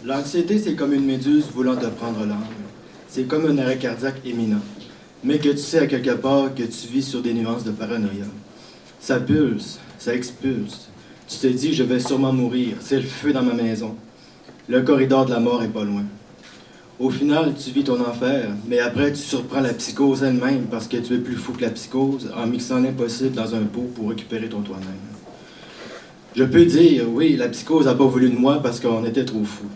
L'anxiété, c'est comme une méduse voulant te prendre l'âme. C'est comme un arrêt cardiaque éminent. Mais que tu sais à quelque part que tu vis sur des nuances de paranoïa. Ça pulse, ça expulse. Tu te dis, je vais sûrement mourir, c'est le feu dans ma maison. Le corridor de la mort est pas loin. Au final, tu vis ton enfer, mais après, tu surprends la psychose elle-même parce que tu es plus fou que la psychose en mixant l'impossible dans un pot pour récupérer ton toi-même. Je peux dire, oui, la psychose n'a pas voulu de moi parce qu'on était trop fous.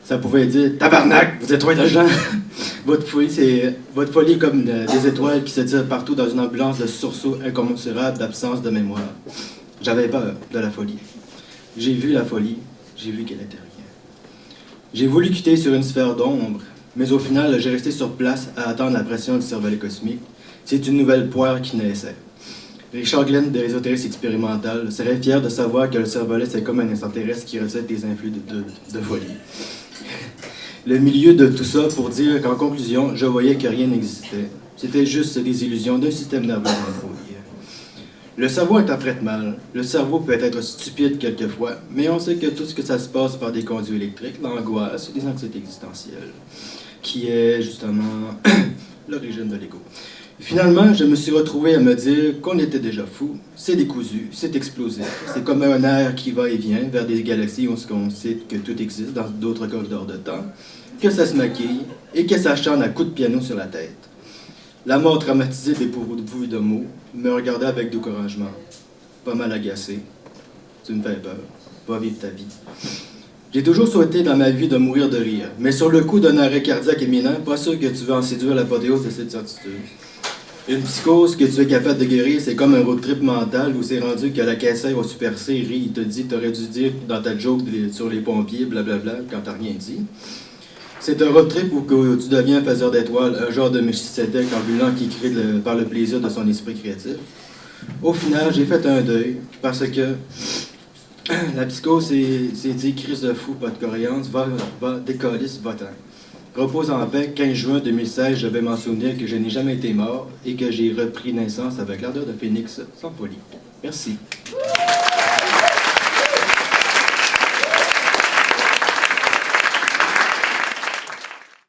Ça pouvait dire, tabarnak, vous êtes trop intelligent. Votre folie est comme des étoiles qui se tirent partout dans une ambulance de sursaut incommensurable d'absence de mémoire. J'avais peur de la folie. J'ai vu la folie, j'ai vu qu'elle était rien. J'ai voulu quitter sur une sphère d'ombre, mais au final, j'ai resté sur place à attendre la pression du cervelet cosmique. C'est une nouvelle poire qui naissait. Richard Glenn de Ésotérisme expérimental serait fier de savoir que le cervelet, c'est comme un extraterrestre qui recèle des influx de folie. Le milieu de tout ça pour dire qu'en conclusion, je voyais que rien n'existait. C'était juste des illusions d'un système nerveux embrouillé. Le cerveau interprète mal. Le cerveau peut être stupide quelquefois, mais on sait que tout ce que ça se passe par des conduits électriques, l'angoisse, des anxiétés existentielles, qui est justement l'origine de l'ego. Finalement, je me suis retrouvé à me dire qu'on était déjà fou. C'est décousu, c'est explosif. C'est comme un air qui va et vient vers des galaxies où on sait que tout existe dans d'autres corridors de temps, que ça se maquille et que ça chante à coups de piano sur la tête. La mort traumatisée dépourvue de mots me regardait avec découragement, pas mal agacé. Tu me fais peur, va vivre ta vie. J'ai toujours souhaité dans ma vie de mourir de rire, mais sur le coup d'un arrêt cardiaque éminent, pas sûr que tu veux en séduire l'apothéose de cette certitude. Une psychose que tu es capable de guérir, c'est comme un road trip mental où c'est rendu que la caissière au Super C rit, il te dit t'aurais dû dire dans ta joke sur les pompiers, blablabla, quand t'as rien dit. C'est un road trip où tu deviens un faiseur d'étoiles, un genre de Melchizedek ambulant qui crie par le plaisir de son esprit créatif. Au final, j'ai fait un deuil parce que la psychose, c'est dit crise de fou, pas de coréance, va décalisse, va-t'en. Repose en paix, 15 juin 2016, je vais m'en souvenir que je n'ai jamais été mort et que j'ai repris naissance avec l'ardeur de Phénix sans folie. Merci.